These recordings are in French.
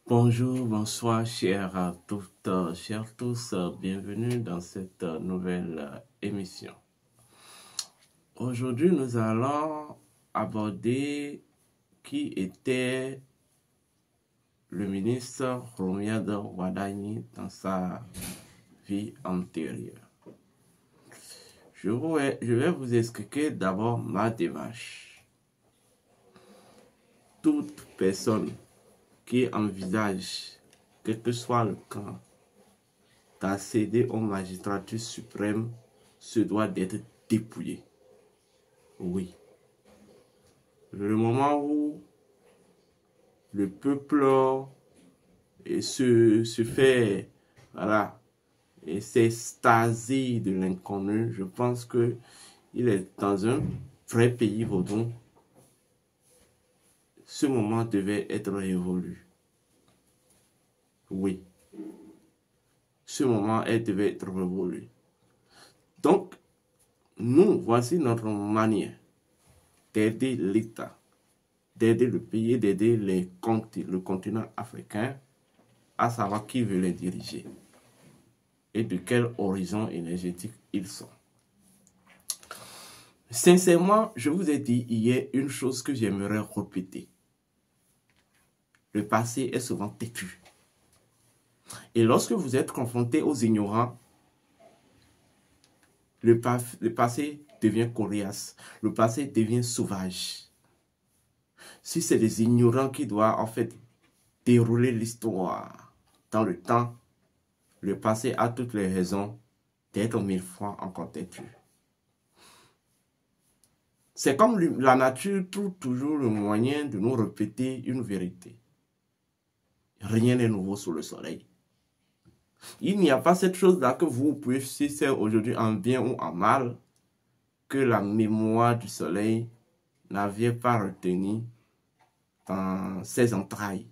Bonjour, bonsoir, chers toutes, chers tous, bienvenue dans cette nouvelle émission. Aujourd'hui, nous allons aborder qui était le ministre Romiade Wadani dans sa vie antérieure. Je vais vous expliquer d'abord ma démarche. Toute personne qui envisage, quel que soit le camp, d'accéder aux magistratures suprêmes se doit d'être dépouillé. Oui. Le moment où le peuple se fait, voilà, et s'extasie de l'inconnu, je pense que il est dans un vrai pays vaudou. Ce moment devait être révolu. Oui. Ce moment devait être révolu. Donc, nous, voici notre manière d'aider l'État, d'aider le pays, d'aider le continent africain à savoir qui veut les diriger et de quel horizon énergétique ils sont. Sincèrement, je vous ai dit hier une chose que j'aimerais répéter. Le passé est souvent têtu. Et lorsque vous êtes confronté aux ignorants, le passé devient coriace, le passé devient sauvage. Si c'est des ignorants qui doivent en fait dérouler l'histoire dans le temps, le passé a toutes les raisons d'être 1000 fois encore têtu. C'est comme la nature trouve toujours le moyen de nous répéter une vérité. Rien n'est nouveau sous le soleil. Il n'y a pas cette chose-là que vous pouvez faire aujourd'hui en bien ou en mal, que la mémoire du soleil n'avait pas retenu dans ses entrailles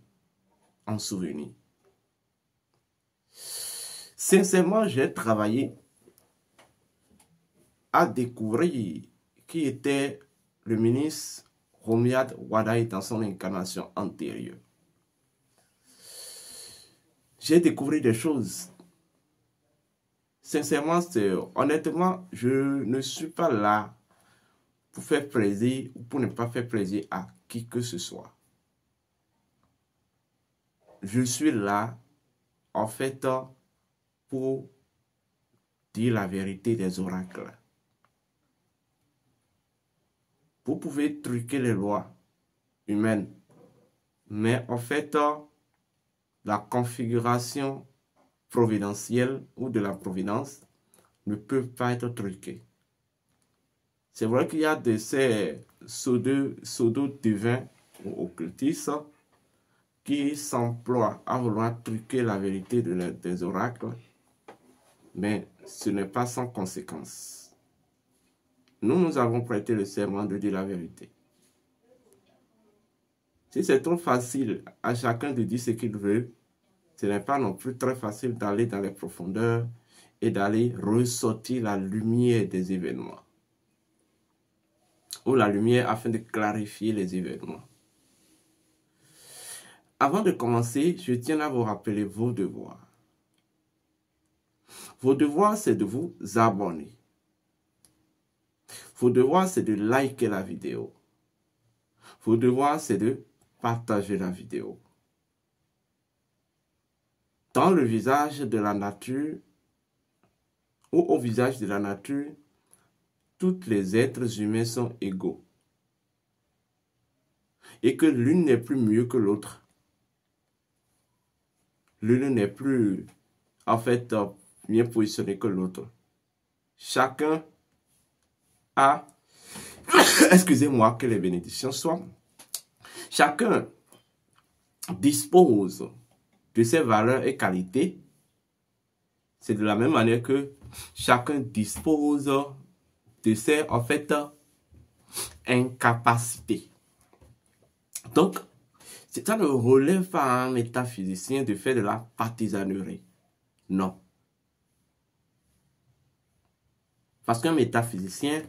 en souvenir. Sincèrement, j'ai travaillé à découvrir qui était le ministre Romiade Wadani dans son incarnation antérieure. J'ai découvert des choses. Sincèrement, honnêtement, je ne suis pas là pour faire plaisir ou pour ne pas faire plaisir à qui que ce soit. Je suis là, en fait, pour dire la vérité des oracles. Vous pouvez truquer les lois humaines, mais en fait, la configuration providentielle ou de la providence ne peut pas être truquée. C'est vrai qu'il y a de ces pseudo-divins ou occultistes qui s'emploient à vouloir truquer la vérité des oracles, mais ce n'est pas sans conséquence. Nous avons prêté le serment de dire la vérité. Si c'est trop facile à chacun de dire ce qu'il veut, ce n'est pas non plus très facile d'aller dans les profondeurs et d'aller ressortir la lumière des événements. Ou la lumière afin de clarifier les événements. Avant de commencer, je tiens à vous rappeler vos devoirs. Vos devoirs, c'est de vous abonner. Vos devoirs, c'est de liker la vidéo. Vos devoirs, c'est de partager la vidéo. Dans le visage de la nature, ou au visage de la nature, tous les êtres humains sont égaux. Et que l'une n'est plus mieux que l'autre. L'une n'est plus, en fait, mieux positionnée que l'autre. Chacun a, excusez-moi, que les bénédictions soient. Chacun dispose de ses valeurs et qualités. C'est de la même manière que chacun dispose de ses, en fait, incapacités. Donc, ça ne relève pas à un métaphysicien de faire de la partisanerie. Non. Parce qu'un métaphysicien,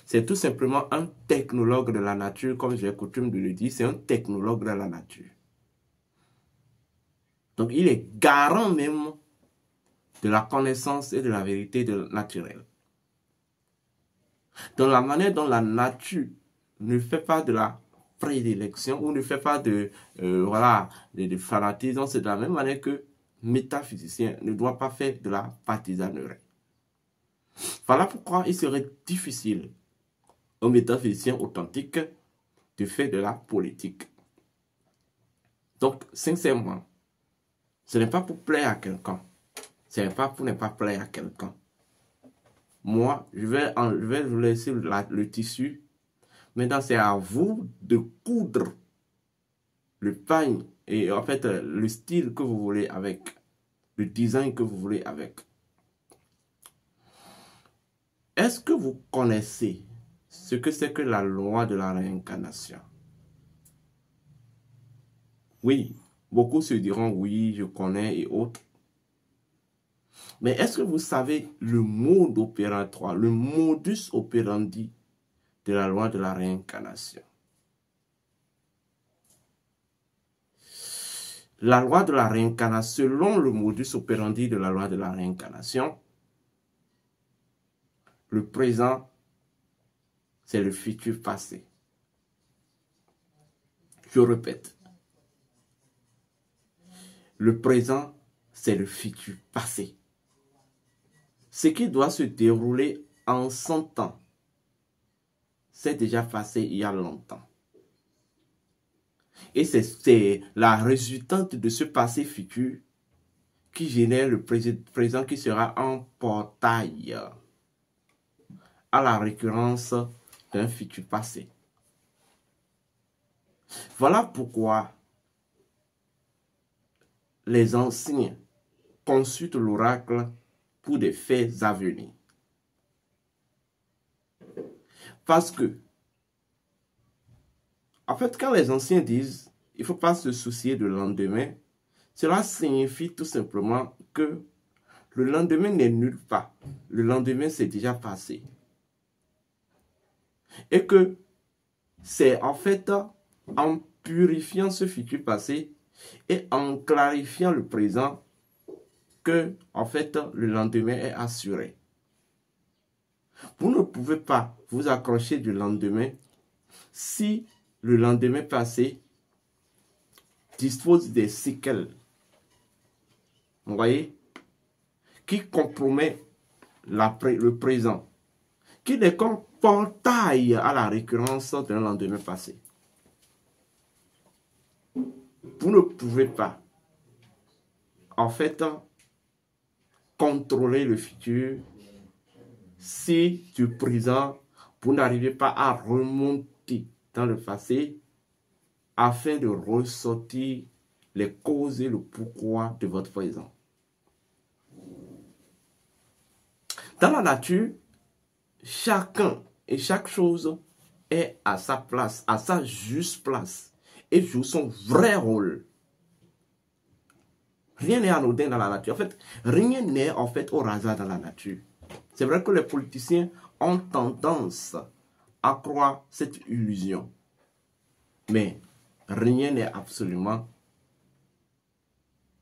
c'est tout simplement un technologue de la nature, comme j'ai coutume de le dire, c'est un technologue de la nature. Donc, il est garant même de la connaissance et de la vérité naturelle. Dans la manière dont la nature ne fait pas de la prédilection ou ne fait pas de fanatisme, c'est de la même manière que métaphysicien ne doit pas faire de la partisanerie. Voilà pourquoi il serait difficile aux métaphysiciens authentiques de faire de la politique. Donc, sincèrement, ce n'est pas pour plaire à quelqu'un. Ce n'est pas pour ne pas plaire à quelqu'un. Moi, je vais vous laisser le tissu. Maintenant, c'est à vous de coudre le pagne et en fait le style que vous voulez avec, le design que vous voulez avec. Est-ce que vous connaissez ce que c'est que la loi de la réincarnation? Oui, beaucoup se diront oui, je connais et autres. Mais est-ce que vous savez le mode opératoire, le modus operandi de la loi de la réincarnation? La loi de la réincarnation, selon le modus operandi de la loi de la réincarnation, le présent, c'est le futur passé. Je répète. Le présent, c'est le futur passé. Ce qui doit se dérouler en 100 ans, c'est déjà passé il y a longtemps. Et c'est la résultante de ce passé futur qui génère le présent qui sera un portail à la récurrence d'un futur passé. Voilà pourquoi les anciens consultent l'oracle pour des faits à venir. Parce que, en fait, quand les anciens disent il ne faut pas se soucier du lendemain, cela signifie tout simplement que le lendemain n'est nulle part. Le lendemain, c'est déjà passé. Et que c'est en fait en purifiant ce futur passé et en clarifiant le présent que, en fait, le lendemain est assuré. Vous ne pouvez pas vous accrocher du lendemain si le lendemain passé dispose des séquelles, vous voyez, qui compromet le présent, qui est comme portail à la récurrence d'un lendemain passé. Vous ne pouvez pas, en fait, contrôler le futur si du présent, vous n'arrivez pas à remonter dans le passé afin de ressortir les causes et le pourquoi de votre présent. Dans la nature, chacun et chaque chose est à sa place, à sa juste place, et joue son vrai rôle. Rien n'est anodin dans la nature. En fait, rien n'est en fait au hasard dans la nature. C'est vrai que les politiciens ont tendance à croire cette illusion. Mais rien n'est absolument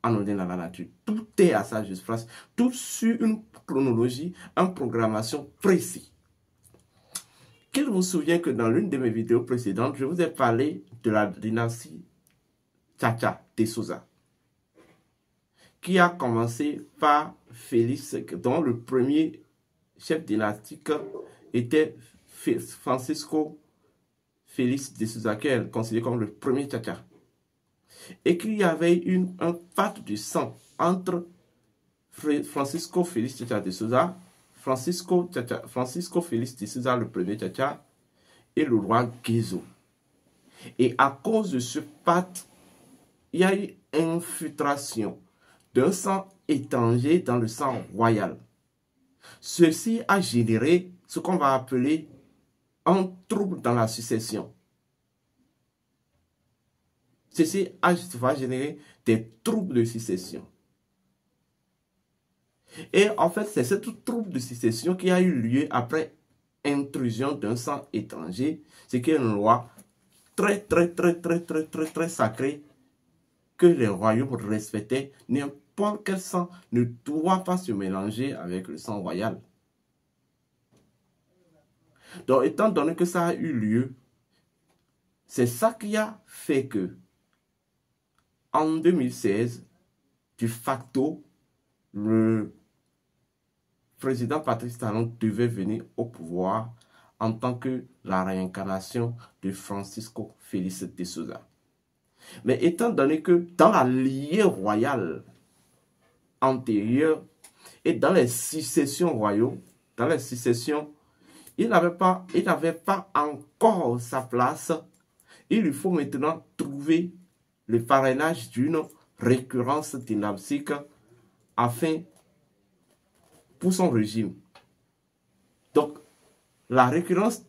anodin dans la nature. Tout est à sa juste place. Tout sur une chronologie, une programmation précise. Qu'il vous souvient que dans l'une de mes vidéos précédentes, je vous ai parlé de la dynastie Tchatcha de Souza, qui a commencé par Félix, dont le premier chef dynastique était Francisco Félix de Souza, qui est considéré comme le premier Tchatcha. Et qu'il y avait un pacte de sang entre Francisco Félix Tchatcha de Souza, Francisco Félix de Souza, le premier Tchatcha, et le roi Guézo. Et à cause de ce pacte, il y a eu infiltration d'un sang étranger dans le sang royal. Ceci a généré ce qu'on va appeler un trouble dans la succession. Ceci va générer des troubles de succession. Et en fait, c'est cette trouble de succession qui a eu lieu après intrusion d'un sang étranger, ce qui est une loi très sacrée que les royaumes respectaient, n'importe quel sang ne doit pas se mélanger avec le sang royal. Donc, étant donné que ça a eu lieu, c'est ça qui a fait que, en 2016, de facto, le président Patrice Talon devait venir au pouvoir en tant que la réincarnation de Francisco Félix de Souza. Mais étant donné que dans la lignée royale antérieure et dans les successions royaux, dans les successions, il n'avait pas encore sa place. Il lui faut maintenant trouver le parrainage d'une récurrence dynamique afin pour son régime. Donc, la récurrence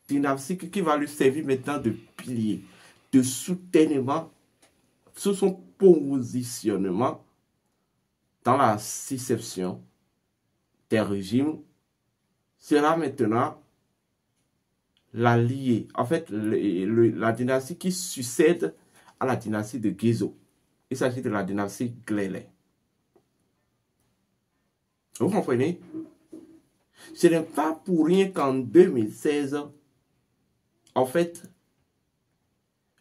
dynamique qui va lui servir maintenant de pilier, de soutènement sur son positionnement dans la succession des régimes sera maintenant la liée, en fait, la dynastie qui succède à la dynastie de Guizot. Il s'agit de la dynastie Glélé. Vous comprenez? Ce n'est pas pour rien qu'en 2016, en fait,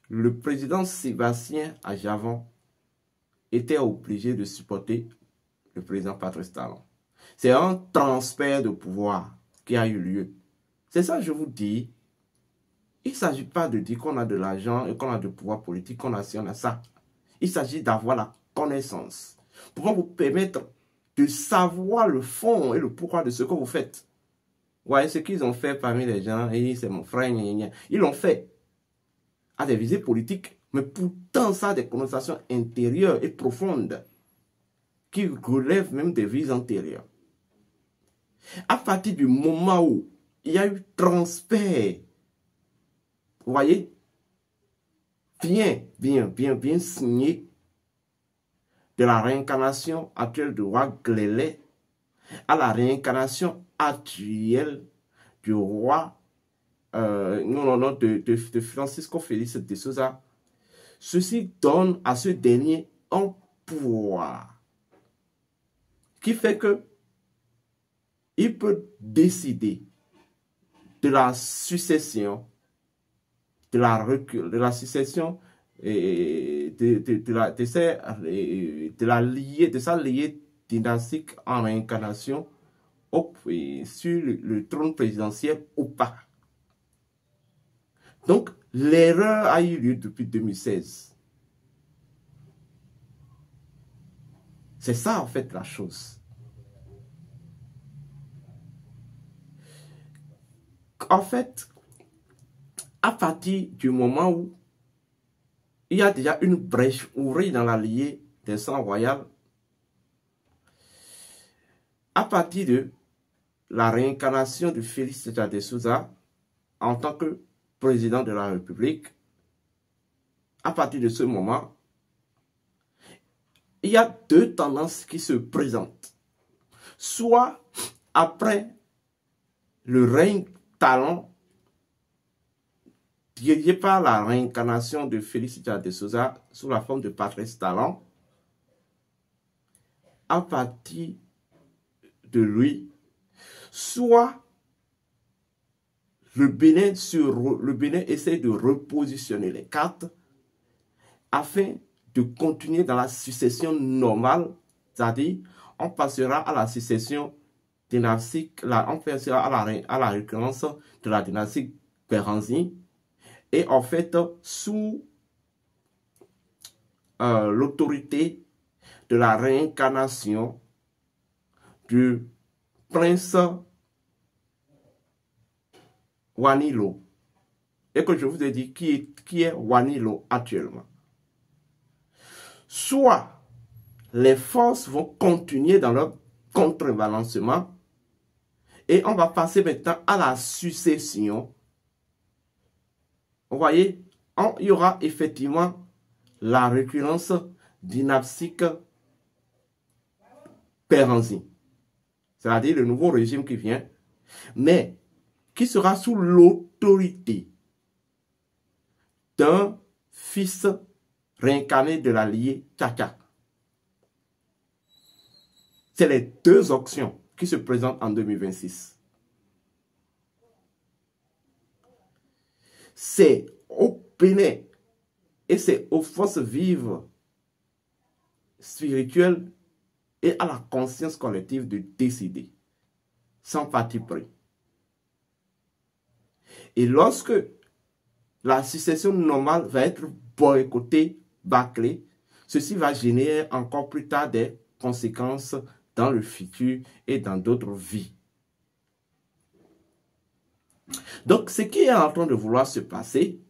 le président Sébastien Ajavon était obligé de supporter le président Patrice Talon. C'est un transfert de pouvoir qui a eu lieu. C'est ça que je vous dis. Il ne s'agit pas de dire qu'on a de l'argent et qu'on a du pouvoir politique, qu'on a ci, on a ça. Il s'agit d'avoir la connaissance pour vous permettre de savoir le fond et le pourquoi de ce que vous faites. Vous voyez ce qu'ils ont fait parmi les gens, et c'est mon frère, ils l'ont fait à des visées politiques, mais pourtant ça a des connotations intérieures et profondes qui relèvent même des vies antérieures. À partir du moment où il y a eu transfert, vous voyez, bien signé de la réincarnation actuelle du roi Glélé à la réincarnation actuelle du roi de Francisco Félix de Souza. Ceci donne à ce dernier un pouvoir qui fait que il peut décider de la succession, de la succession et de sa lignée dynastique en réincarnation sur le trône présidentiel ou pas. Donc, l'erreur a eu lieu depuis 2016. C'est ça, en fait, la chose. En fait, à partir du moment où il y a déjà une brèche ouverte dans la lignée des sangs royaux, à partir de la réincarnation de Félix de Souza en tant que président de la République, à partir de ce moment, il y a deux tendances qui se présentent. Soit après le règne Talon, dirigé par la réincarnation de Félix de Souza sous la forme de Patrice Talon, à partir de lui, soit le Bénin essaie de repositionner les cartes afin de continuer dans la succession normale, c'est-à-dire on passera à la succession dynastique, on passera à la récurrence de la dynastie Béranzin, et en fait sous l'autorité de la réincarnation du prince Wanilo, et que je vous ai dit qui est Wanilo actuellement. Soit les forces vont continuer dans leur contrebalancement et on va passer maintenant à la succession. Vous voyez, il y aura effectivement la récurrence dynastique Béranzin, c'est-à-dire le nouveau régime qui vient, mais qui sera sous l'autorité d'un fils réincarné de la lignée Tchatcha. C'est les deux options qui se présentent en 2026. C'est au Bénin et c'est aux forces vives spirituelles et à la conscience collective de décider, sans parti pris. Et lorsque la succession normale va être boycottée, bâclée, ceci va générer encore plus tard des conséquences dans le futur et dans d'autres vies. Donc, ce qui est en train de vouloir se passer,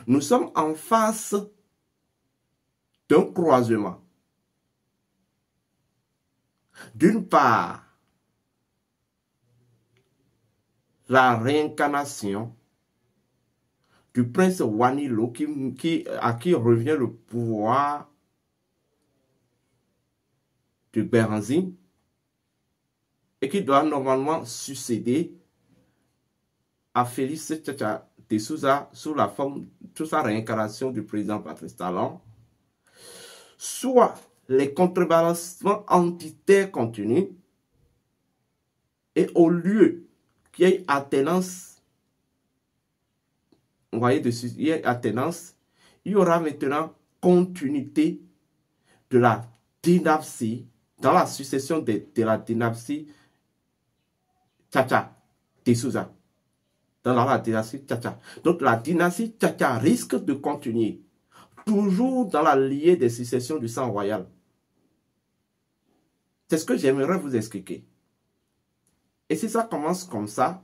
nous sommes en face d'un croisement. D'une part, la réincarnation du prince Wanilo à qui revient le pouvoir de Béranzin et qui doit normalement succéder à Félix Tchatcha de Souza sous la forme de sa réincarnation du président Patrice Talon, soit les contrebalancements entitaires continus et au lieu qu'il y ait alternance, vous voyez, il y a alternance, il y aura maintenant continuité de la dynastie, dans la succession de la dynastie Tchatcha de Souza. Dans la dynastie Tchatcha. Donc la dynastie Tchatcha risque de continuer, toujours dans la lignée des successions du sang royal. C'est ce que j'aimerais vous expliquer. Et si ça commence comme ça,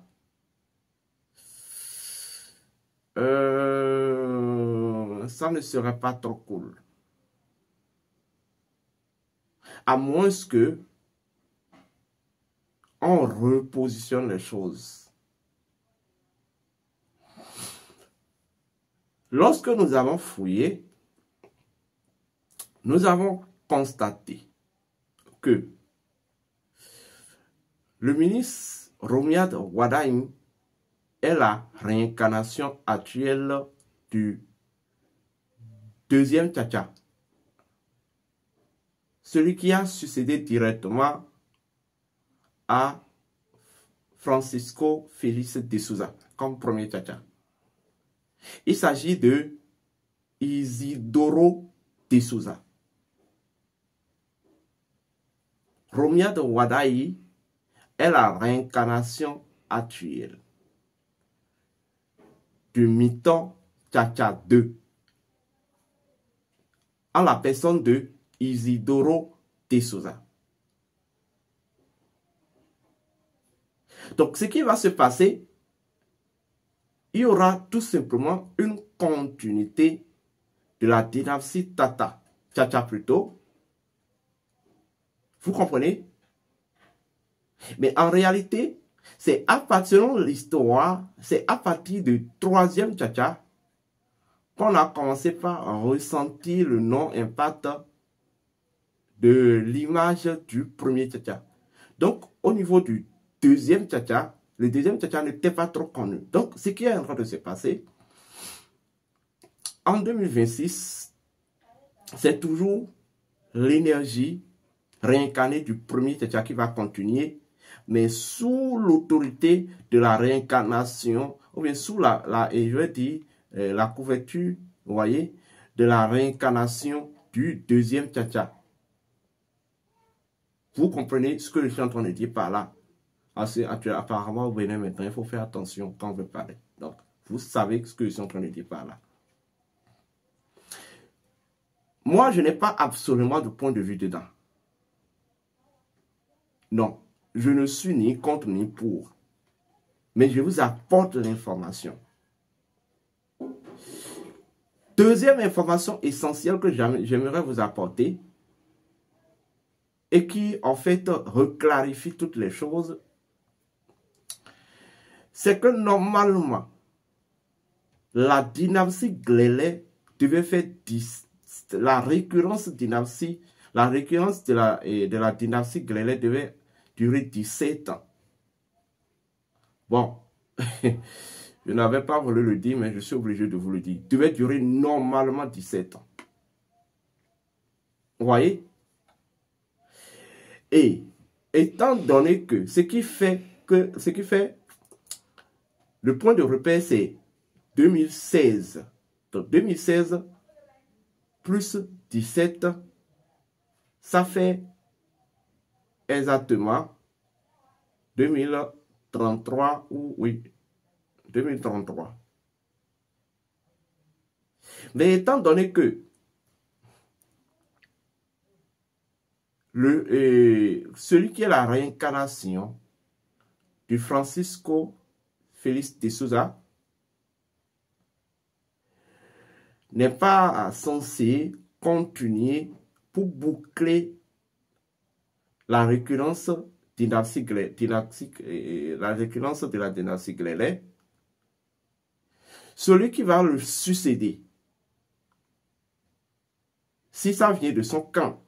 ça ne serait pas trop cool. À moins que on repositionne les choses. Lorsque nous avons fouillé, nous avons constaté que le ministre Romiad Wadaim est la réincarnation actuelle du deuxième Tchatcha. Celui qui a succédé directement à Francisco Félix de Souza comme premier Tchatcha. Il s'agit de Isidoro de Souza. Romiad Wadaim est la réincarnation actuelle du Miton Tchatcha II en la personne de Isidoro de Souza. Donc, ce qui va se passer, il y aura tout simplement une continuité de la dynastie Tchatcha plutôt. Vous comprenez? Mais en réalité, c'est à partir de l'histoire, c'est à partir du troisième Tchatcha qu'on a commencé par ressentir le non-impact de l'image du premier Tchatcha. Donc, au niveau du deuxième Tchatcha, le deuxième Tchatcha n'était pas trop connu. Donc, ce qui est en train de se passer, en 2026, c'est toujours l'énergie réincarnée du premier Tchatcha qui va continuer, mais sous l'autorité de la réincarnation, ou bien sous la couverture, vous voyez, de la réincarnation du deuxième Tchatcha. Vous comprenez ce que je suis en train de dire par là? Apparemment, vous venez maintenant, il faut faire attention quand on veut parler. Donc, vous savez ce que je suis en train de dire par là. Moi, je n'ai pas absolument de point de vue dedans. Non, je ne suis ni contre ni pour. Mais je vous apporte l'information. Deuxième information essentielle que j'aimerais vous apporter et qui, en fait, reclarifie toutes les choses, c'est que normalement, la dynastie Glélé devait faire la récurrence de la dynastie Glélé devait durer 17 ans. Bon, Je n'avais pas voulu le dire, mais je suis obligé de vous le dire. Devait durer normalement 17 ans. Vous voyez? Et étant donné que ce qui fait le point de repère, c'est 2016. Donc 2016 plus 17, ça fait exactement 2033 ou oui, 2033. Mais étant donné que celui qui est la réincarnation du Francisco Félix de Souza n'est pas censé continuer pour boucler la récurrence la récurrence de la dynastie Glélé. Celui qui va le succéder, si ça vient de son camp,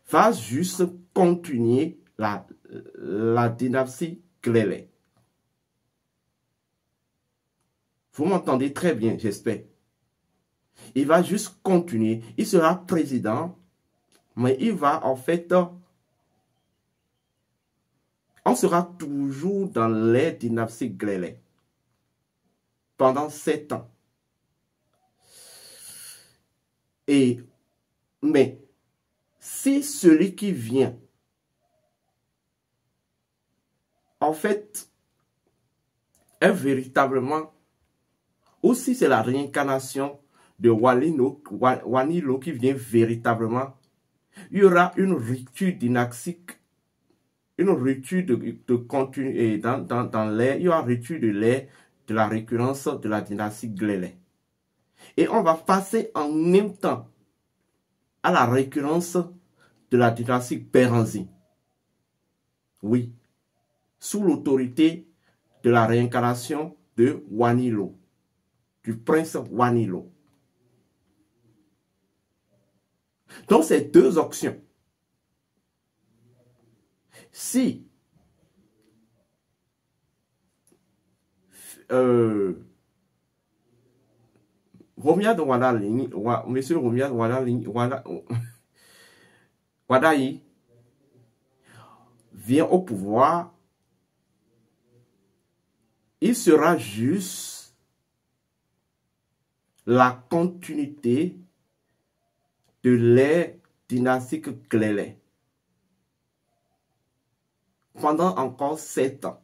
va juste continuer la dynastie Glélé. Vous m'entendez très bien, j'espère. Il va juste continuer. Il sera président, mais il va en fait... On sera toujours dans les dynasties Glélé pendant 7 ans. Mais si celui qui vient, en fait, est véritablement, ou si c'est la réincarnation de Wanilo qui vient véritablement, il y aura une rupture dynastique, une rupture de contenu, et dans l'air, il y aura une rupture de l'air de la récurrence de la dynastie Glélé. Et on va passer en même temps à la récurrence de la dynastie Pérenzi. Oui, sous l'autorité de la réincarnation de Wanilo, du prince Wanilo. Donc, ces deux options. Si Romiad Monsieur Romiad Wadayi vient au pouvoir, il sera juste la continuité de l'ère dynastique Glélé pendant encore 7 ans.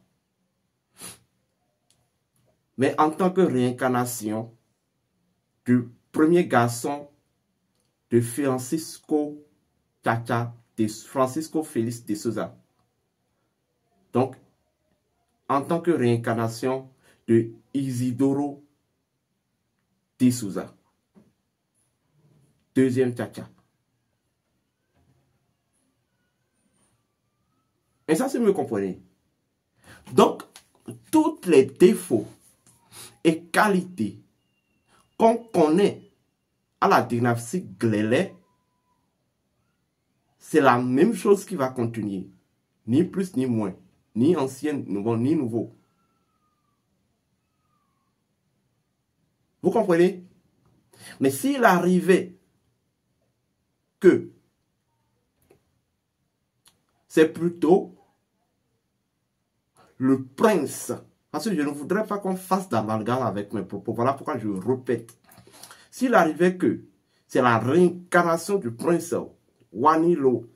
Mais en tant que réincarnation du premier garçon de Francisco Félix de Souza. Donc, en tant que réincarnation de Isidoro de Souza. Deuxième Tchacha. Et ça, c'est mieux comprenez. Donc, tous les défauts et qualités qu'on connaît à la dynastie Glélé, c'est la même chose qui va continuer. Ni plus ni moins. Ni ancien, ni nouveau. Vous comprenez? Mais s'il arrivait que c'est plutôt le prince, parce que je ne voudrais pas qu'on fasse d'amalgame avec mes propos, voilà pourquoi je répète. S'il arrivait que c'est la réincarnation du prince Wanilo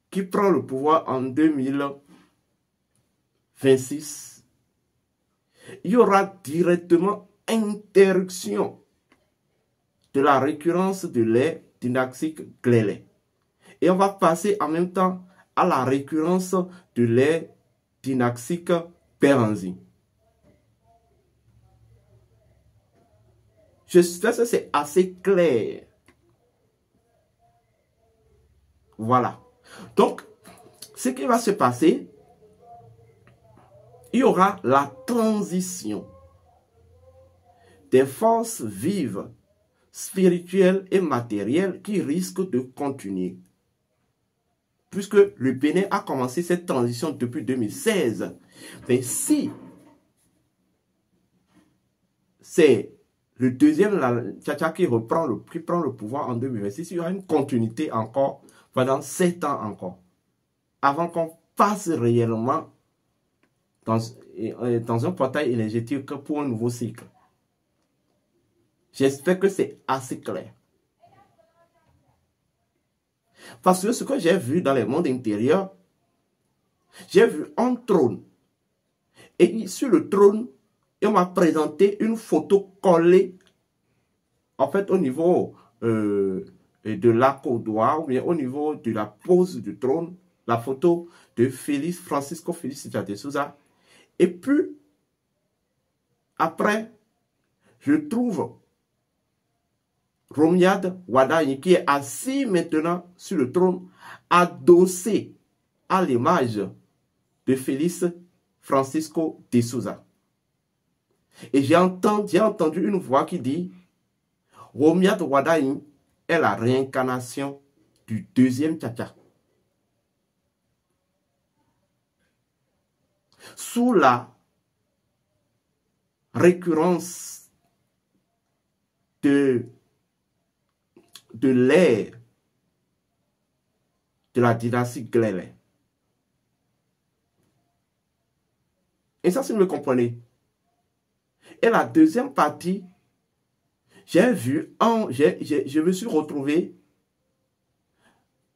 qui prend le pouvoir en 2026, il y aura directement interruption de la récurrence de l'ère dynastique Glélé. Et on va passer en même temps à la récurrence de l'ère dynastique Pérenzi. J'espère que c'est assez clair. Voilà. Donc, ce qui va se passer, il y aura la transition des forces vives, spirituelles et matérielles qui risquent de continuer. puisque le Bénin a commencé cette transition depuis 2016. Mais si c'est le deuxième Tchatcha qui prend le pouvoir en 2026, il y aura une continuité encore pendant 7 ans encore, avant qu'on passe réellement dans un portail énergétique pour un nouveau cycle. J'espère que c'est assez clair. Parce que ce que j'ai vu dans le monde intérieur, j'ai vu un trône. Et sur le trône, on m'a présenté une photo collée, en fait, au niveau de l'accordoir, ou bien au niveau de la pose du trône, la photo de Francisco Félix de Souza. Et puis, après, je trouve Romiad Wadaye, qui est assis maintenant sur le trône, adossé à l'image de Félix Francisco de Souza. Et j'ai entendu une voix qui dit, Romiad Wadaye est la réincarnation du deuxième Tchatcha. Sous la récurrence de l'ère de la dynastie Glélé. Et ça, si vous me comprenez. Et la deuxième partie, je me suis retrouvé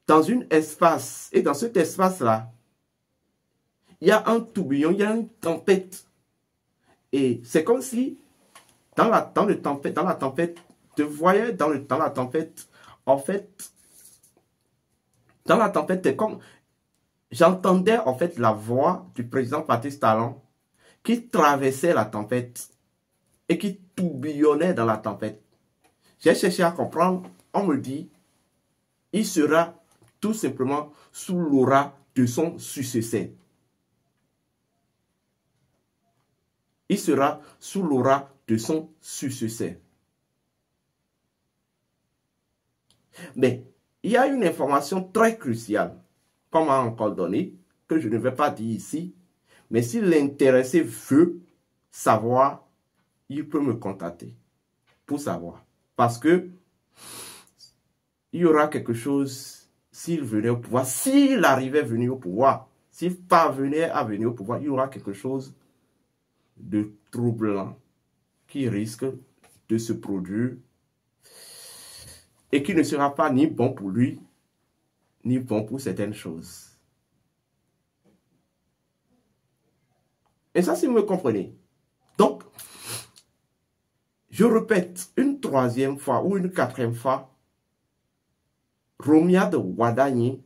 dans un espace. Et dans cet espace-là, il y a un tourbillon, il y a une tempête. Et c'est comme si, dans la tempête, je voyais dans la tempête, en fait, dans la tempête, c'est comme, j'entendais en fait la voix du président Patrice Talon qui traversait la tempête et qui tourbillonnait dans la tempête. J'ai cherché à comprendre, on me dit, il sera tout simplement sous l'aura de son successeur. Il sera sous l'aura de son successeur. Mais il y a une information très cruciale qu'on m'a encore donnée, que je ne vais pas dire ici, mais si l'intéressé veut savoir, il peut me contacter pour savoir. Parce que il y aura quelque chose s'il venait au pouvoir, s'il arrivait à venir au pouvoir, s'il parvenait à venir au pouvoir, il y aura quelque chose de troublant qui risque de se produire et qui ne sera pas ni bon pour lui, ni bon pour certaines choses. Et ça, si vous me comprenez. Donc, je répète une troisième fois ou une quatrième fois, Romiad Wadaye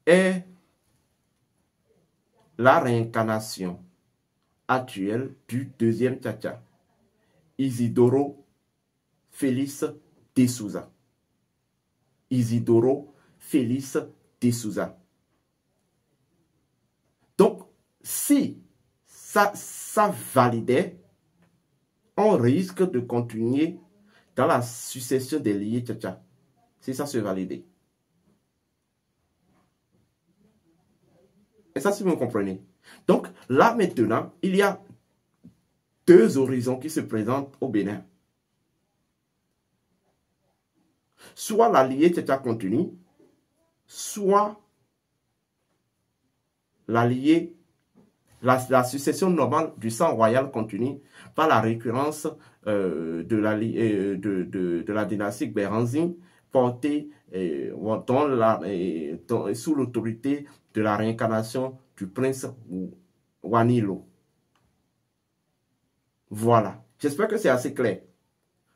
est la réincarnation actuelle du deuxième Tchatcha, Isidoro Félix de Souza. Isidoro Félix de Souza. Donc, si ça validait, on risque de continuer dans la succession des liés Tchatcha. Si ça se validait. Et ça, si vous me comprenez. Donc, là maintenant, il y a deux horizons qui se présentent au Bénin. Soit la liée Tchatcha continue, soit la succession normale du sang royal continue par la récurrence de la dynastie Béranzin portée sous l'autorité de la réincarnation du prince Wanilo. Voilà. J'espère que c'est assez clair.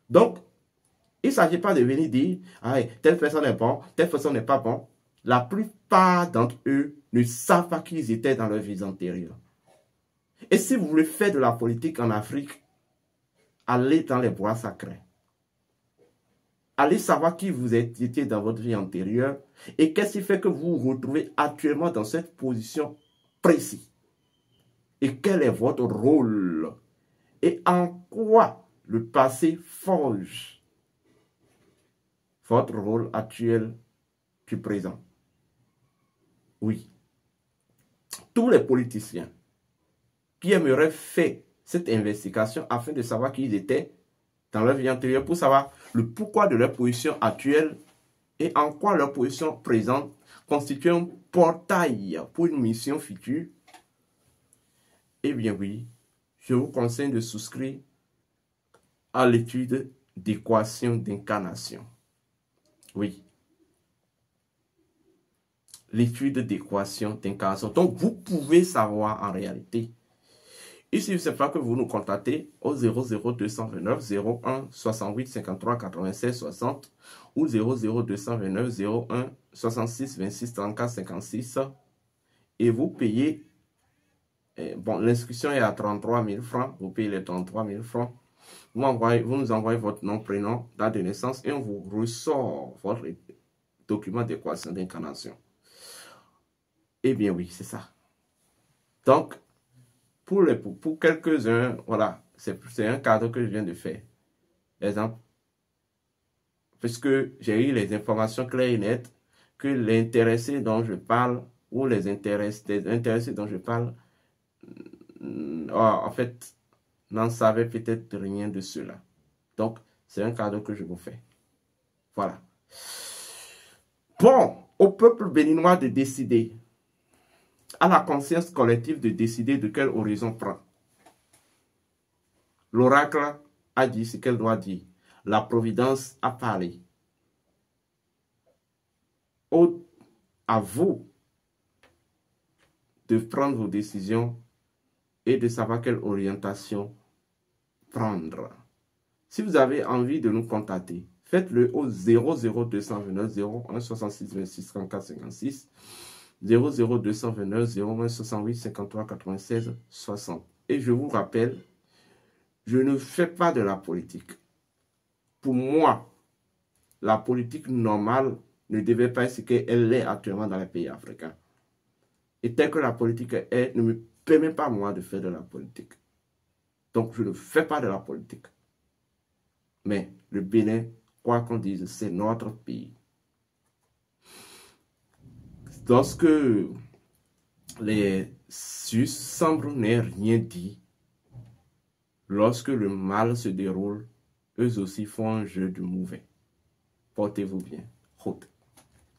Donc, il ne s'agit pas de venir dire ah, telle personne est bon, telle personne n'est pas bon. La plupart d'entre eux ne savent pas qui ils étaient dans leur vie antérieure. Et si vous voulez faire de la politique en Afrique, allez dans les bois sacrés. Allez savoir qui vous étiez dans votre vie antérieure et qu'est-ce qui fait que vous vous retrouvez actuellement dans cette position précise. Et quel est votre rôle et en quoi le passé forge votre rôle actuel du présent. Oui. Tous les politiciens qui aimeraient faire cette investigation afin de savoir qui ils étaient dans leur vie antérieure, pour savoir le pourquoi de leur position actuelle et en quoi leur position présente constitue un portail pour une mission future, eh bien oui, je vous conseille de souscrire à l'étude d'équation d'incarnation. Oui. L'étude d'équation d'incarnation. Donc, vous pouvez savoir en réalité. Ici, c'est pas que vous nous contactez au 00229 01 68 53 96 60 ou 00229 01 66 26 34 56 et vous payez, bon, l'inscription est à 33 000 francs, vous payez les 33 000 francs, vous nous envoyez votre nom, prénom, date de naissance et on vous ressort votre document d'équation d'incarnation. Eh bien oui, c'est ça. Donc, pour quelques-uns, voilà, c'est un cadre que je viens de faire. Exemple, puisque j'ai eu les informations claires et nettes que l'intéressé dont je parle ou les intéressés dont je parle, en fait, n'en savaient peut-être rien de cela. Donc, c'est un cadre que je vous fais. Voilà. Bon, au peuple béninois de décider, à la conscience collective de décider de quel horizon prendre. L'oracle a dit ce qu'elle doit dire. La providence a parlé. À vous de prendre vos décisions et de savoir quelle orientation prendre. Si vous avez envie de nous contacter, faites-le au 00229 01 66 26 34 56 00229 01 68 53 96 60. Et je vous rappelle, je ne fais pas de la politique. Pour moi, la politique normale ne devait pas être ce qu'elle est actuellement dans les pays africains. Et tel que la politique est, ne me permet pas moi de faire de la politique. Donc, je ne fais pas de la politique. Mais le Bénin, quoi qu'on dise, c'est notre pays. Lorsque les Suisses semblent n'aient rien dit, lorsque le mal se déroule, eux aussi font un jeu de mauvais. Portez-vous bien. Route.